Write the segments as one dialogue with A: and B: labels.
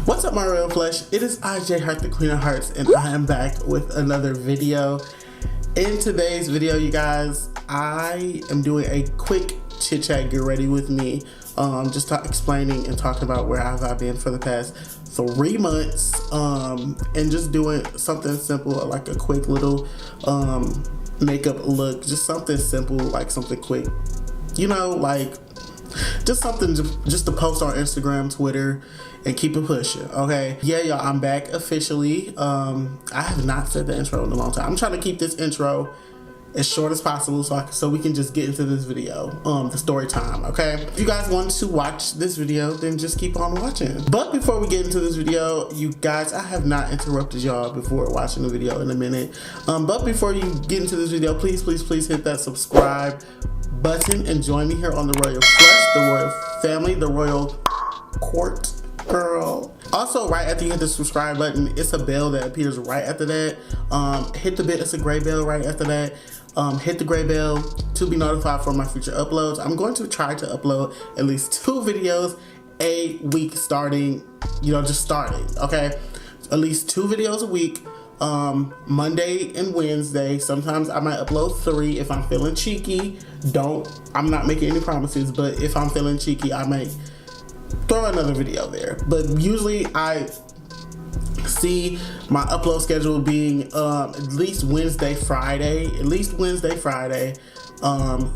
A: What's up, my real flesh? It is IJ Heart, the Queen of Hearts, and I am back with another video. In today's video, you guys, I am doing a quick chit chat, get ready with me. Just explaining and talking about where have I been for the past 3 months, and just doing something simple, like a quick little makeup look, just something simple, like something quick, you know, like just something just to post on Instagram, Twitter, and keep it pushing. Okay, yeah, y'all, I'm back officially. I have not said the intro in a long time. I'm trying to keep this intro as short as possible so we can just get into this video, the story time. Okay, if you guys want to watch this video, then just keep on watching. But before we get into this video, you guys, I have not interrupted y'all before watching the video in a minute, but before you get into this video, please hit that subscribe button and join me here on the Royal Flesh, the Royal Family, the Royal Court, girl. Also, right after you hit the subscribe button, it's a bell that appears right after that. Hit the bell, it's a gray bell right after that. Hit the gray bell to be notified for my future uploads. I'm going to try to upload at least 2 videos a week starting, just starting, okay? At least 2 videos a week, Monday and Wednesday. Sometimes I might upload 3 if I'm feeling cheeky. I'm not making any promises, but if I'm feeling cheeky, I might throw another video there. But usually I see my upload schedule being at least Wednesday, Friday.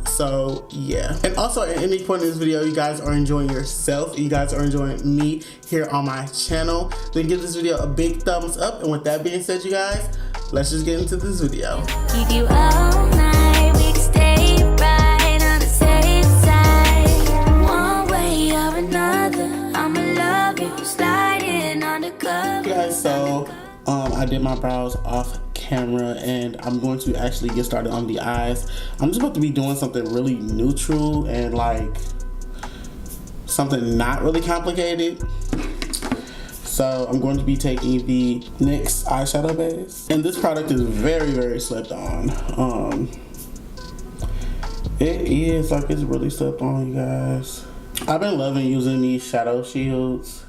A: So yeah. And also, at any point in this video, you guys are enjoying yourself, you guys are enjoying me here on my channel, then give this video a big thumbs up. And with that being said, you guys, let's just get into this video.
B: Keep you all night, we can stay right on the safe side. One way or another, I'ma love you, sliding undercover.
A: Guys, so I did my brows off camera, and I'm going to actually get started on the eyes. I'm just about to be doing something really neutral and like something not really complicated. So I'm going to be taking the NYX eyeshadow base, and this product is very slept on. It is like, it's really slept on, you guys. I've been loving using these shadow shields.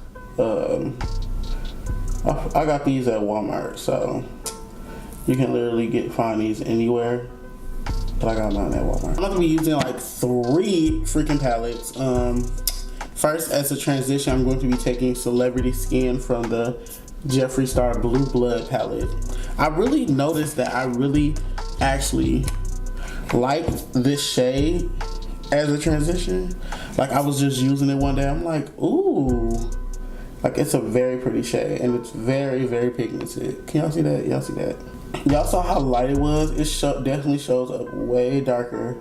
A: I got these at Walmart, so you can literally find these anywhere, but I got mine at Walmart. I'm going to be using like 3 freaking palettes. First, as a transition, I'm going to be taking Celebrity Skin from the Jeffree Star Blue Blood palette. I really noticed that I really actually like this shade as a transition. Like, I was just using it one day, I'm like, ooh. Like, it's a very pretty shade, and it's very pigmented. Can y'all see that? Y'all see that? Y'all saw how light it was? It definitely shows up way darker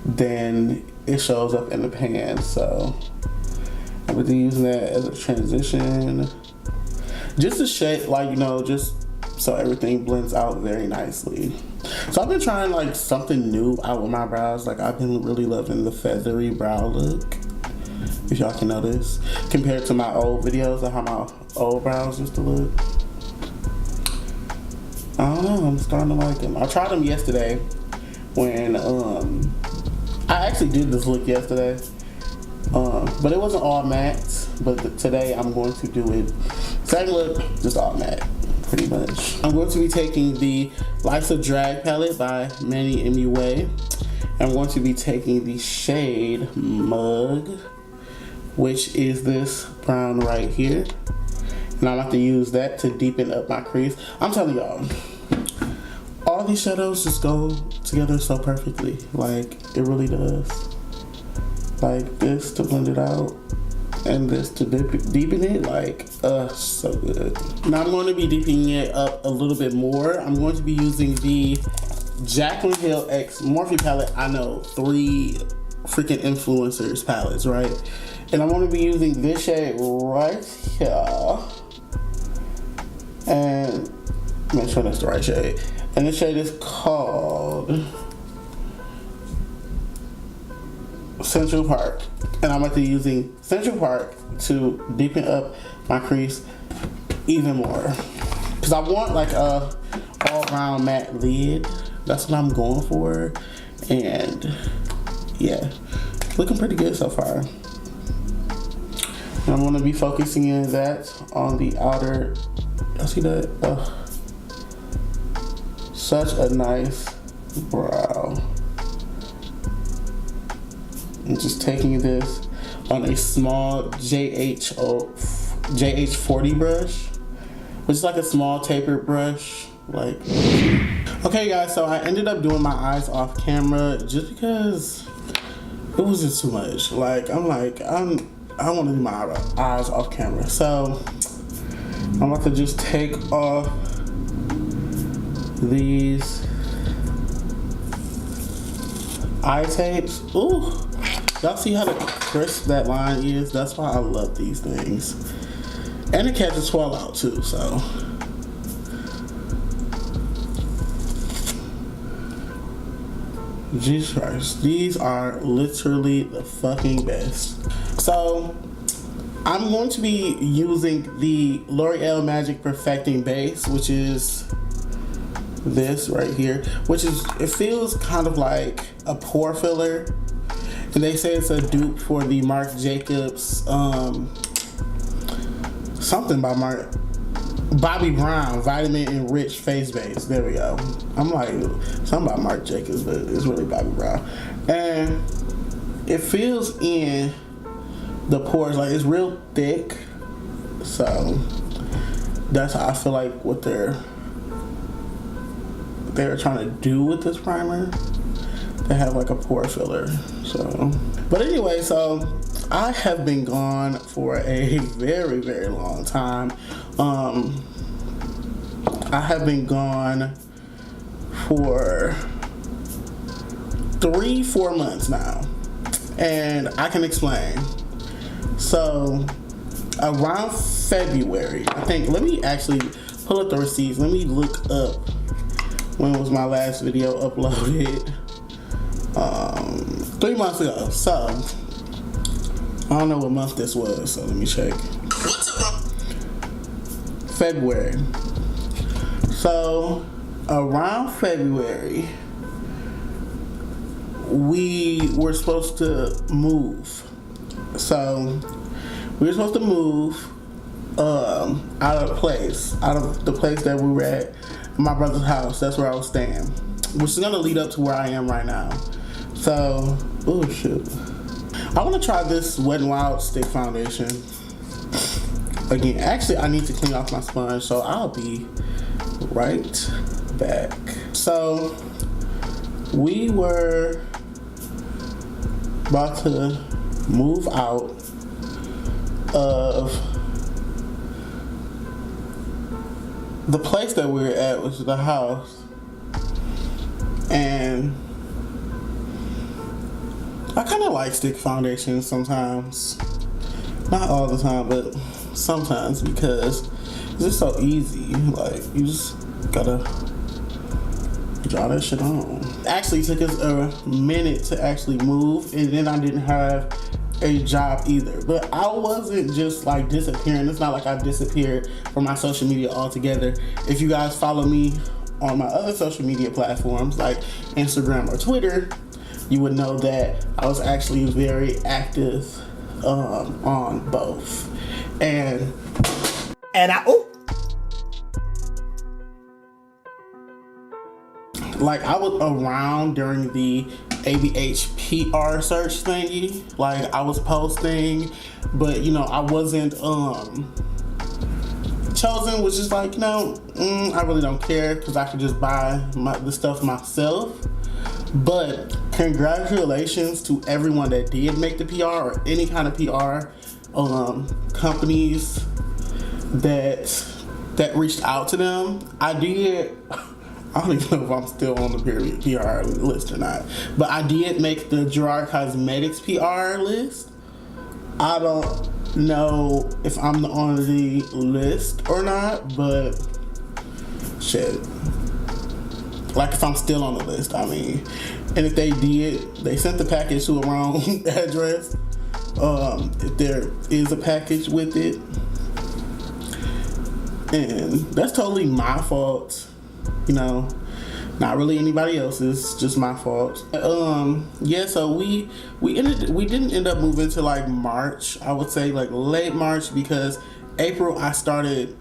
A: than it shows up in the pan. So I'm gonna be using that as a transition. Just to shade, like, just so everything blends out very nicely. So I've been trying like something new out with my brows. Like, I've been really loving the feathery brow look, if y'all can notice, compared to my old videos of how my old brows used to look. I don't know, I'm starting to like them. I tried them yesterday when I actually did this look yesterday, but it wasn't all matte. But today I'm going to do it same look, just all matte, pretty much. I'm going to be taking the Life's a Drag palette by Manny MUA. I'm going to be taking the shade Mug, which is this brown right here, and I like to use that to deepen up my crease. I'm telling y'all, all these shadows just go together so perfectly. Like, it really does. Like, this to blend it out, and this to deepen it. Like, so good. Now I'm going to be deepening it up a little bit more. I'm going to be using the Jaclyn Hill X Morphe palette. I know, 3 freaking influencers palettes, right? And I'm going to be using this shade right here, and make sure that's the right shade. And this shade is called Central Park, and I'm going to be using Central Park to deepen up my crease even more, because I want like a all round matte lid. That's what I'm going for, and yeah, looking pretty good so far. I'm going to be focusing in that on the outer. I see that. Such a nice brow. I'm just taking this on a small JH40 brush, which is like a small tapered brush. Like, okay guys, so I ended up doing my eyes off camera just because it was just too much. Like, I want to do my eyes off camera. So I'm about to just take off these eye tapes. Ooh, y'all see how crisp that line is? That's why I love these things. And it catches fallout too, so. Jesus Christ, these are literally the fucking best. So I'm going to be using the L'Oreal Magic Perfecting Base, which is this right here, which is, it feels kind of like a pore filler, and they say it's a dupe for the Marc Jacobs something by Bobbi Brown Vitamin Enriched Face Base. There we go. I'm like, something about Marc Jacobs, but it's really Bobbi Brown, and it feels in the pores, like it's real thick. So that's how I feel like what they're trying to do with this primer. They have like a pore filler. So, but anyway, so I have been gone for a very, very long time. I have been gone for 3-4 months now, and I can explain. So around February, I think, let me actually pull up the receipts. Let me look up when was my last video uploaded. 3 months ago. So I don't know what month this was, so let me check. February. So around February, we were supposed to move. So we were supposed to move out of the place that we were at, my brother's house. That's where I was staying, which is gonna lead up to where I am right now. So, oh shit, I want to try this Wet n Wild stick foundation again. Actually, I need to clean off my sponge, so I'll be right back. So we were about to move out of the place that we were at, which is the house, and I kind of like stick foundations sometimes. Not all the time, but sometimes, because it's just so easy. Like, you just gotta draw that shit on. Actually, it took us a minute to actually move, and then I didn't have a job either. But I wasn't just like disappearing. It's not like I disappeared from my social media altogether. If you guys follow me on my other social media platforms like Instagram or Twitter, you would know that I was actually very active on both. And I was around during the ABH PR search thingy. Like, I was posting, but you know, I wasn't chosen, which is like, you know, I really don't care, because I could just buy the stuff myself. But congratulations to everyone that did make the PR, or any kind of PR companies that reached out to them. I don't even know if I'm still on the PR list or not, but I did make the Gerard Cosmetics PR list. I don't know if I'm on the list or not, but shit. Like, if I'm still on the list, I mean. And if they did, they sent the package to a wrong address. If there is a package with it. And that's totally my fault, you know. Not really anybody else's, just my fault. Yeah, so we didn't end up moving to like March. I would say like late March, because April I started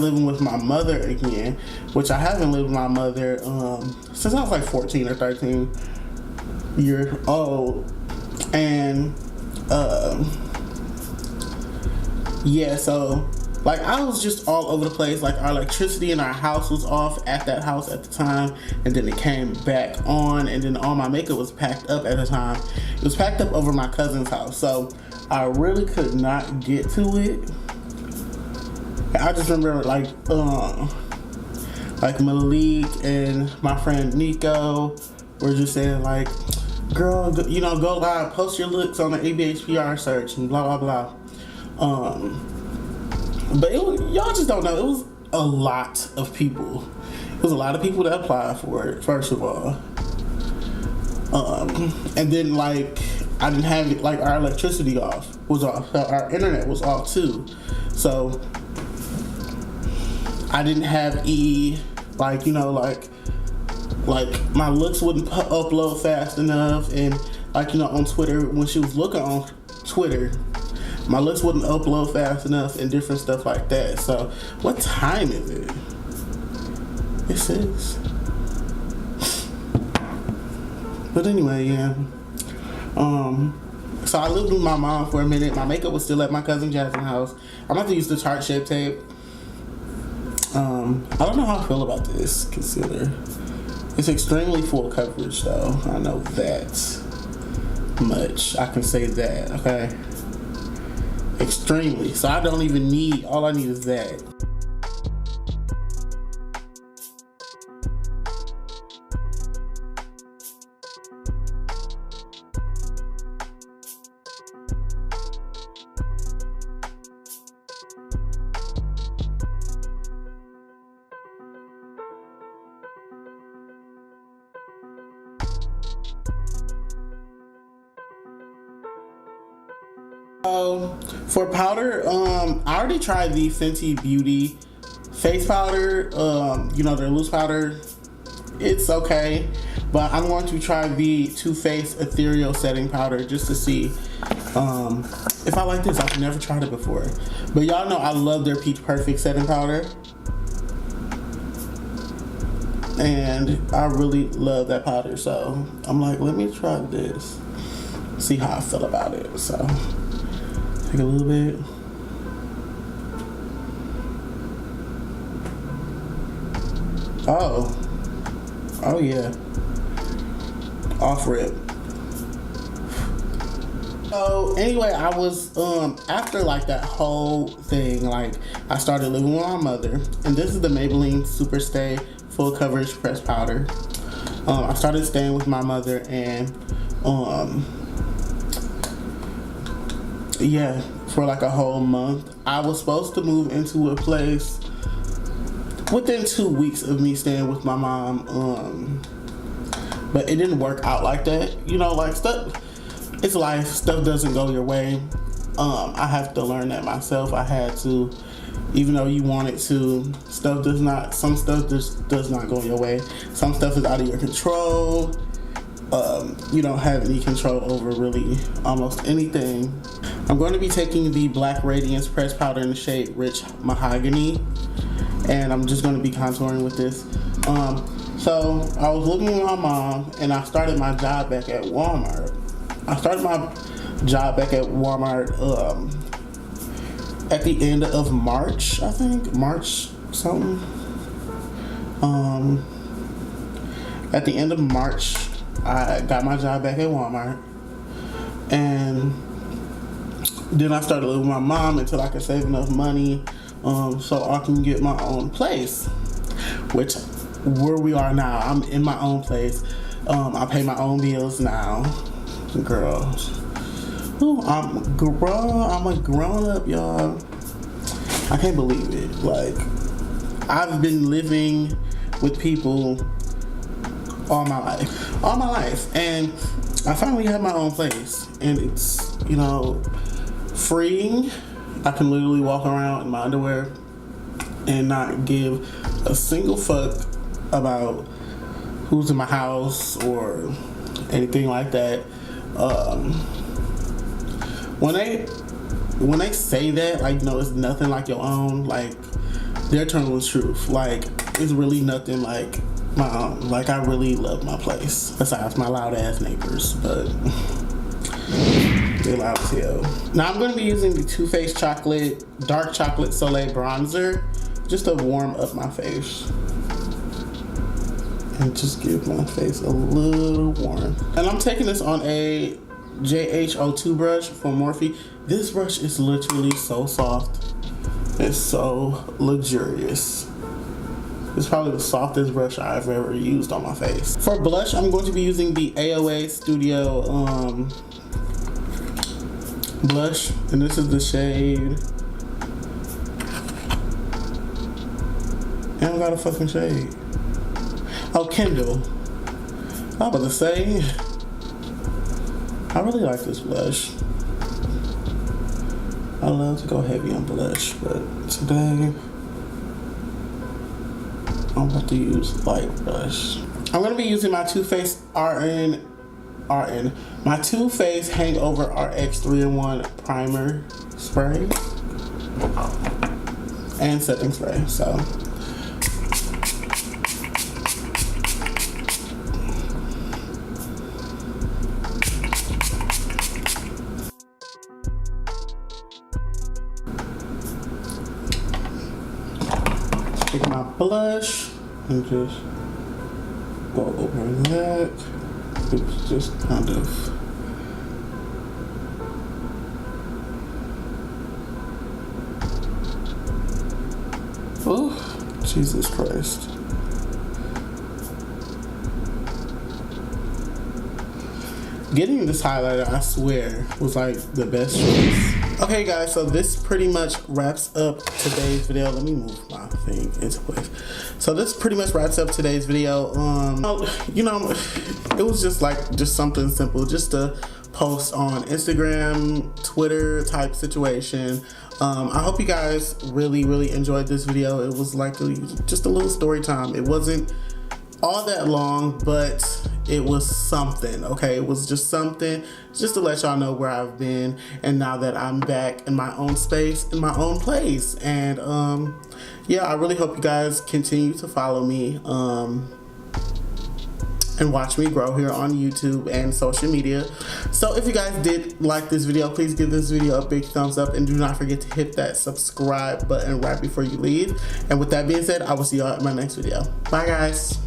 A: living with my mother again, which I haven't lived with my mother since I was like 14 or 13 years old. And yeah, so like I was just all over the place. Like our electricity in our house was off at that house at the time, and then it came back on, and then all my makeup was packed up at the time. It was packed up over my cousin's house, so I really could not get to it. I just remember like Malik and my friend Nico were just saying like, girl, you know, go live, post your looks on the ABHPR search and blah blah blah. But y'all just don't know. It was a lot of people. It was a lot of people that applied for it, first of all. And then like I didn't have it, like our electricity was off. Our internet was off too. So I didn't have like, you know, like my looks wouldn't upload fast enough, and like, you know, on Twitter, when she was looking on Twitter, my looks wouldn't upload fast enough and different stuff like that. So what time is it? It's 6. But anyway, yeah. So I lived with my mom for a minute. My makeup was still at my cousin Jasmine's house. I'm about to use the Tarte Shape Tape. I don't know how I feel about this concealer. It's extremely full coverage though. I know that much. I can say that, okay? Extremely. So I don't even need, all I need is that. For powder, I already tried the Fenty Beauty face powder, you know, their loose powder. It's okay, but I'm going to try the Too Faced Ethereal Setting Powder just to see if I like this. I've never tried it before, but y'all know I love their Peach Perfect Setting Powder, and I really love that powder, so I'm like, let me try this, see how I feel about it. So take a little bit. Oh yeah, off rip. So anyway, I was after like that whole thing, like I started living with my mother, and this is the Maybelline Super Stay Full Coverage Pressed Powder. I started staying with my mother, and yeah, for like a whole month. I was supposed to move into a place within 2 weeks of me staying with my mom, but it didn't work out like that. You know, like stuff, it's life, stuff doesn't go your way. I have to learn that myself. I had to, even though you want it to, some stuff just does not go your way. Some stuff is out of your control. You don't have any control over really almost anything. I'm going to be taking the Black Radiance Pressed Powder in the shade Rich Mahogany, and I'm just going to be contouring with this. So I was living with my mom, and I started my job back at Walmart. At the end of March, I think. March something. At the end of March, I got my job back at Walmart, and then I started living with my mom until I could save enough money so I can get my own place, which where we are now. I'm in my own place. I pay my own bills now. Girl, ooh, I'm a grown up, y'all. I can't believe it. Like, I've been living with people all my life, and I finally have my own place, and it's, you know, freeing. I can literally walk around in my underwear and not give a single fuck about who's in my house or anything like that. When they say that, like, no, it's nothing like your own, like, they're telling the truth. Like, it's really nothing like my own. Like, I really love my place, besides my loud ass neighbors, but they're loud as hell. Now I'm going to be using the Too Faced Dark Chocolate Soleil Bronzer just to warm up my face and just give my face a little warm. And I'm taking this on a JH02 brush from Morphe. This brush is literally so soft. It's so luxurious. It's probably the softest brush I've ever used on my face. For blush, I'm going to be using the AOA Studio blush, and this is the shade. I don't got a fucking shade. Oh, Kindle. I was about to say, I really like this blush. I love to go heavy on blush, but today I'm about to use light blush. I'm gonna be using my Too Faced my Too Faced Hangover RX 3-in-1 primer spray and setting spray. So take my blush and just go over that. It's just kind of oh, Jesus Christ. Getting this highlighter, I swear, was like the best choice. Okay guys, so this pretty much wraps up today's video. Let me move my thing into place. So this pretty much wraps up today's video. You know, it was just something simple, just a post on Instagram, Twitter type situation. I hope you guys really enjoyed this video. It was like just a little story time. It wasn't all that long, but it was something, okay? It was just something just to let y'all know where I've been, and now that I'm back in my own space, in my own place. And yeah, I really hope you guys continue to follow me and watch me grow here on YouTube and social media. So if you guys did like this video, please give this video a big thumbs up, and do not forget to hit that subscribe button right before you leave. And with that being said, I will see y'all in my next video. Bye guys.